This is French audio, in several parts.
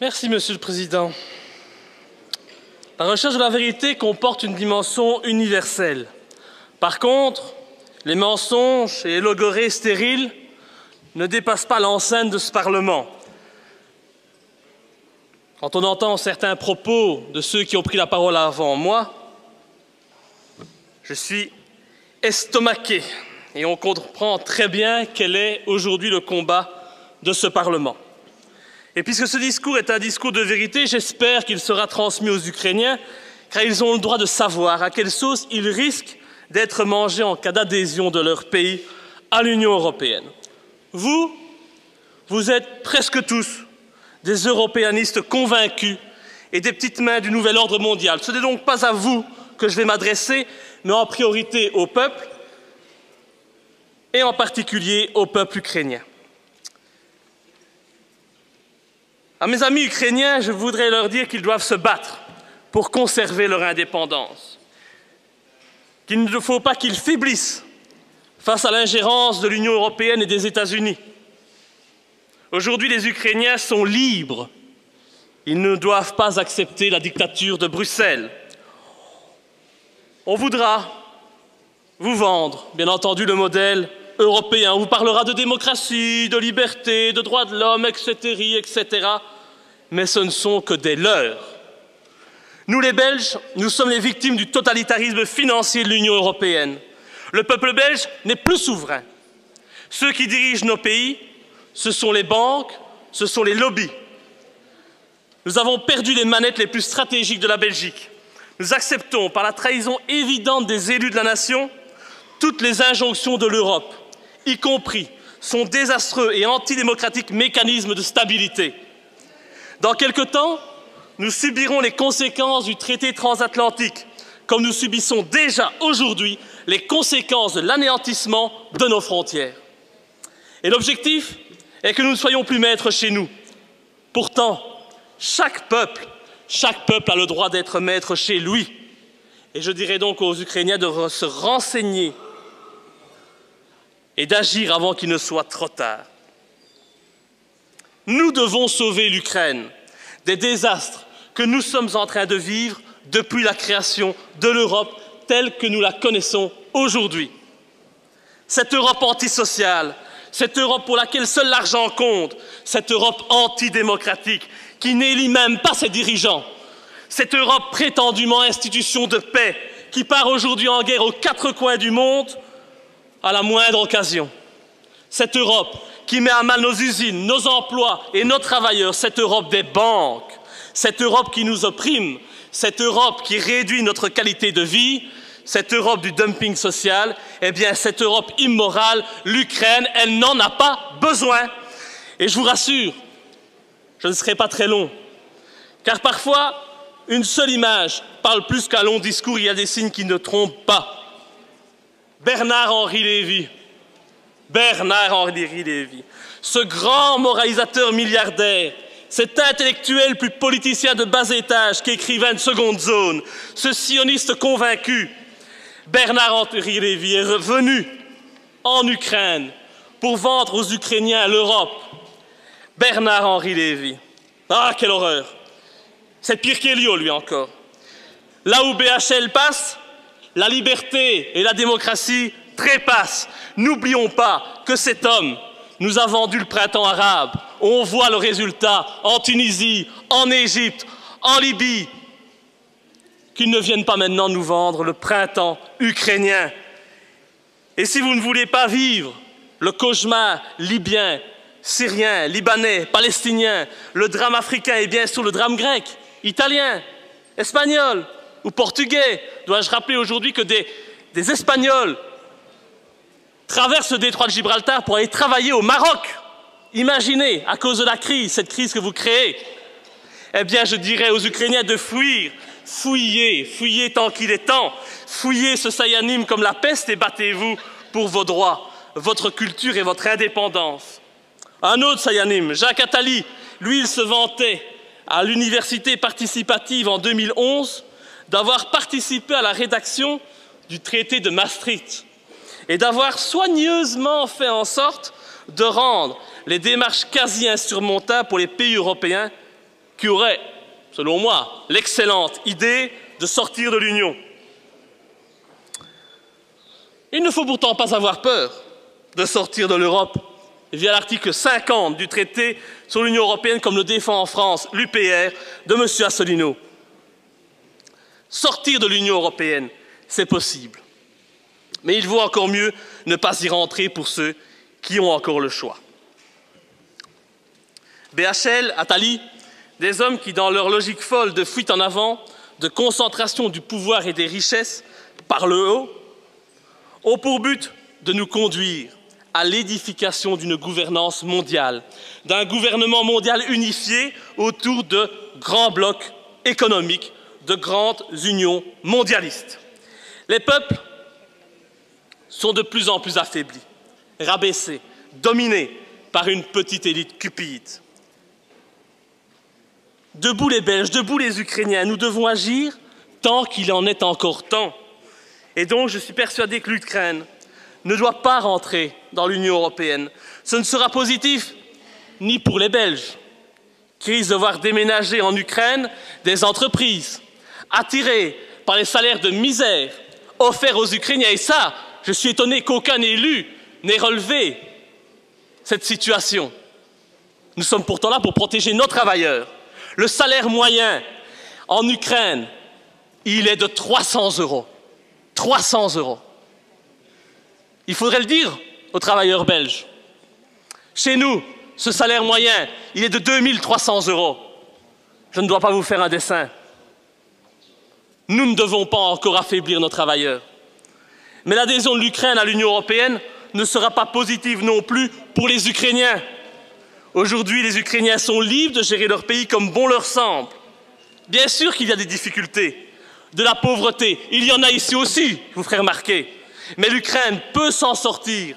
Merci, Monsieur le Président. La recherche de la vérité comporte une dimension universelle. Par contre, les mensonges et les logorrhées stériles ne dépassent pas l'enceinte de ce Parlement. Quand on entend certains propos de ceux qui ont pris la parole avant moi, je suis estomaqué et on comprend très bien quel est aujourd'hui le combat de ce Parlement. Et puisque ce discours est un discours de vérité, j'espère qu'il sera transmis aux Ukrainiens, car ils ont le droit de savoir à quelle sauce ils risquent d'être mangés en cas d'adhésion de leur pays à l'Union européenne. Vous êtes presque tous des européanistes convaincus et des petites mains du nouvel ordre mondial. Ce n'est donc pas à vous que je vais m'adresser, mais en priorité au peuple, et en particulier au peuple ukrainien. À mes amis ukrainiens, je voudrais leur dire qu'ils doivent se battre pour conserver leur indépendance, qu'il ne faut pas qu'ils faiblissent face à l'ingérence de l'Union européenne et des États-Unis. Aujourd'hui, les Ukrainiens sont libres. Ils ne doivent pas accepter la dictature de Bruxelles. On voudra vous vendre, bien entendu, le modèle européen. On vous parlera de démocratie, de liberté, de droits de l'homme, etc. Mais ce ne sont que des leurres. Nous, les Belges, nous sommes les victimes du totalitarisme financier de l'Union européenne. Le peuple belge n'est plus souverain. Ceux qui dirigent nos pays, ce sont les banques, ce sont les lobbies. Nous avons perdu les manettes les plus stratégiques de la Belgique. Nous acceptons, par la trahison évidente des élus de la nation, toutes les injonctions de l'Europe, y compris son désastreux et antidémocratique mécanisme de stabilité. Dans quelque temps, nous subirons les conséquences du traité transatlantique, comme nous subissons déjà aujourd'hui les conséquences de l'anéantissement de nos frontières. Et l'objectif est que nous ne soyons plus maîtres chez nous. Pourtant, chaque peuple a le droit d'être maître chez lui. Et je dirais donc aux Ukrainiens de se renseigner et d'agir avant qu'il ne soit trop tard. Nous devons sauver l'Ukraine des désastres que nous sommes en train de vivre depuis la création de l'Europe telle que nous la connaissons aujourd'hui. Cette Europe antisociale, cette Europe pour laquelle seul l'argent compte, cette Europe antidémocratique qui n'élit même pas ses dirigeants, cette Europe prétendument institution de paix qui part aujourd'hui en guerre aux quatre coins du monde à la moindre occasion. Cette Europe qui met à mal nos usines, nos emplois et nos travailleurs, cette Europe des banques, cette Europe qui nous opprime, cette Europe qui réduit notre qualité de vie, cette Europe du dumping social, eh bien cette Europe immorale, l'Ukraine, elle n'en a pas besoin. Et je vous rassure, je ne serai pas très long, car parfois, une seule image parle plus qu'un long discours, il y a des signes qui ne trompent pas. Bernard-Henri Lévy, ce grand moralisateur milliardaire, cet intellectuel plus politicien de bas étage qu'écrivain de seconde zone, ce sioniste convaincu, Bernard-Henri Lévy est revenu en Ukraine pour vendre aux Ukrainiens l'Europe. Bernard-Henri Lévy. Ah, quelle horreur! C'est pire qu'Elio, lui encore. Là où BHL passe, la liberté et la démocratie trépassent. N'oublions pas que cet homme nous a vendu le printemps arabe. On voit le résultat en Tunisie, en Égypte, en Libye. Qu'ils ne viennent pas maintenant nous vendre le printemps ukrainien. Et si vous ne voulez pas vivre le cauchemar libyen, syrien, libanais, palestinien, le drame africain et bien sûr le drame grec, italien, espagnol ou portugais, dois-je rappeler aujourd'hui que des Espagnols traversent le détroit de Gibraltar pour aller travailler au Maroc. Imaginez, à cause de la crise, cette crise que vous créez. Eh bien, je dirais aux Ukrainiens de fuir. Fuyez tant qu'il est temps. Fuyez ce Sayanim comme la peste et battez-vous pour vos droits, votre culture et votre indépendance. Un autre Sayanim, Jacques Attali, lui, il se vantait à l'université participative en 2011 d'avoir participé à la rédaction du traité de Maastricht et d'avoir soigneusement fait en sorte de rendre les démarches quasi insurmontables pour les pays européens qui aurait, selon moi, l'excellente idée de sortir de l'Union. Il ne faut pourtant pas avoir peur de sortir de l'Europe via l'article 50 du traité sur l'Union européenne, comme le défend en France l'UPR de M. Asselineau. Sortir de l'Union européenne, c'est possible. Mais il vaut encore mieux ne pas y rentrer pour ceux qui ont encore le choix. BHL, Attali, des hommes qui, dans leur logique folle de fuite en avant, de concentration du pouvoir et des richesses par le haut, ont pour but de nous conduire à l'édification d'une gouvernance mondiale, d'un gouvernement mondial unifié autour de grands blocs économiques, de grandes unions mondialistes. Les peuples sont de plus en plus affaiblis, rabaissés, dominés par une petite élite cupide. Debout les Belges, debout les Ukrainiens, nous devons agir tant qu'il en est encore temps. Et donc, je suis persuadé que l'Ukraine ne doit pas rentrer dans l'Union européenne. Ce ne sera positif ni pour les Belges, qui risquent de voir déménager en Ukraine des entreprises, attirées par les salaires de misère offerts aux Ukrainiens. Et ça, je suis étonné qu'aucun élu n'ait relevé cette situation. Nous sommes pourtant là pour protéger nos travailleurs. Le salaire moyen en Ukraine, il est de 300 €. 300 €. Il faudrait le dire aux travailleurs belges. Chez nous, ce salaire moyen, il est de 2300 €. Je ne dois pas vous faire un dessin. Nous ne devons pas encore affaiblir nos travailleurs. Mais l'adhésion de l'Ukraine à l'Union européenne ne sera pas positive non plus pour les Ukrainiens. Aujourd'hui, les Ukrainiens sont libres de gérer leur pays comme bon leur semble. Bien sûr qu'il y a des difficultés, de la pauvreté. Il y en a ici aussi, je vous ferai remarquer. Mais l'Ukraine peut s'en sortir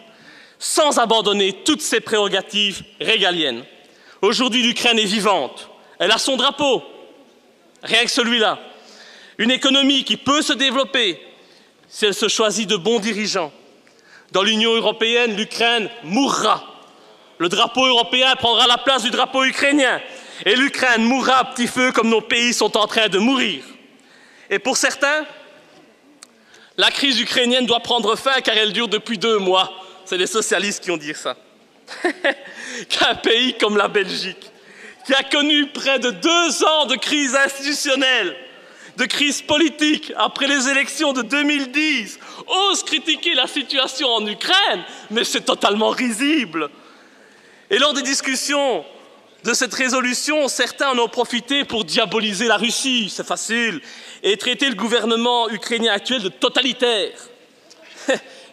sans abandonner toutes ses prérogatives régaliennes. Aujourd'hui, l'Ukraine est vivante. Elle a son drapeau, rien que celui-là. Une économie qui peut se développer si elle se choisit de bons dirigeants. Dans l'Union européenne, l'Ukraine mourra. Le drapeau européen prendra la place du drapeau ukrainien. Et l'Ukraine mourra à petit feu comme nos pays sont en train de mourir. Et pour certains, la crise ukrainienne doit prendre fin car elle dure depuis 2 mois. C'est les socialistes qui ont dit ça. Qu'un pays comme la Belgique, qui a connu près de 2 ans de crise institutionnelle, de crise politique après les élections de 2010, ose critiquer la situation en Ukraine, mais c'est totalement risible. Et lors des discussions de cette résolution, certains en ont profité pour diaboliser la Russie, c'est facile, et traiter le gouvernement ukrainien actuel de totalitaire.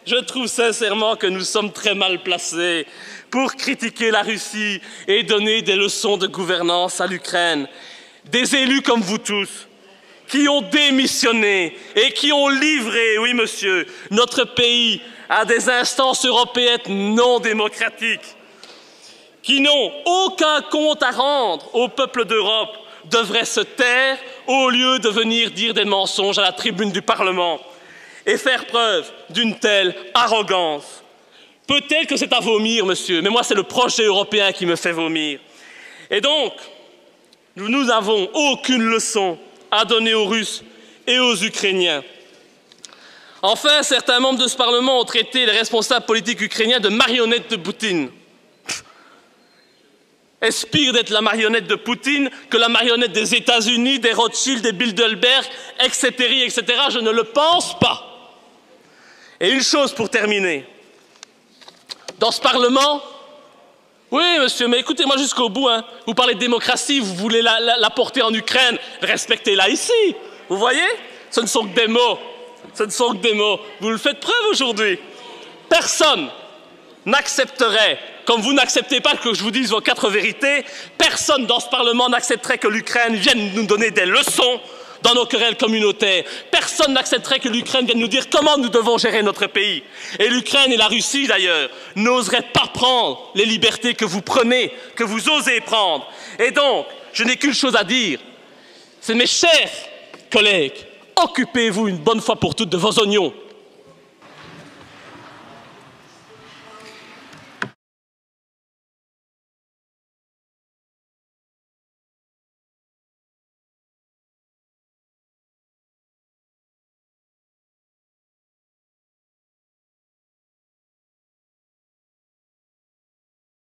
Je trouve sincèrement que nous sommes très mal placés pour critiquer la Russie et donner des leçons de gouvernance à l'Ukraine. Des élus comme vous tous, qui ont démissionné et qui ont livré, oui monsieur, notre pays à des instances européennes non démocratiques, qui n'ont aucun compte à rendre au peuple d'Europe, devraient se taire au lieu de venir dire des mensonges à la tribune du Parlement et faire preuve d'une telle arrogance. Peut-être que c'est à vomir, monsieur, mais moi c'est le projet européen qui me fait vomir. Et donc, nous n'avons aucune leçon à donner aux Russes et aux Ukrainiens. Enfin, certains membres de ce Parlement ont traité les responsables politiques ukrainiens de marionnettes de Poutine. Est-ce pire d'être la marionnette de Poutine que la marionnette des États-Unis, des Rothschild, des Bilderberg, etc., etc. Je ne le pense pas. Et une chose pour terminer. Dans ce Parlement, oui, monsieur, mais écoutez-moi jusqu'au bout. Hein. Vous parlez de démocratie, vous voulez la porter en Ukraine, respectez-la ici. Vous voyez? Ce ne sont que des mots. Ce ne sont que des mots. Vous le faites preuve aujourd'hui. Personne n'accepterait, comme vous n'acceptez pas que je vous dise vos 4 vérités, personne dans ce Parlement n'accepterait que l'Ukraine vienne nous donner des leçons dans nos querelles communautaires. Personne n'accepterait que l'Ukraine vienne nous dire comment nous devons gérer notre pays. Et l'Ukraine et la Russie, d'ailleurs, n'oseraient pas prendre les libertés que vous prenez, que vous osez prendre. Et donc, je n'ai qu'une chose à dire. C'est mes chers collègues, occupez-vous une bonne fois pour toutes de vos oignons.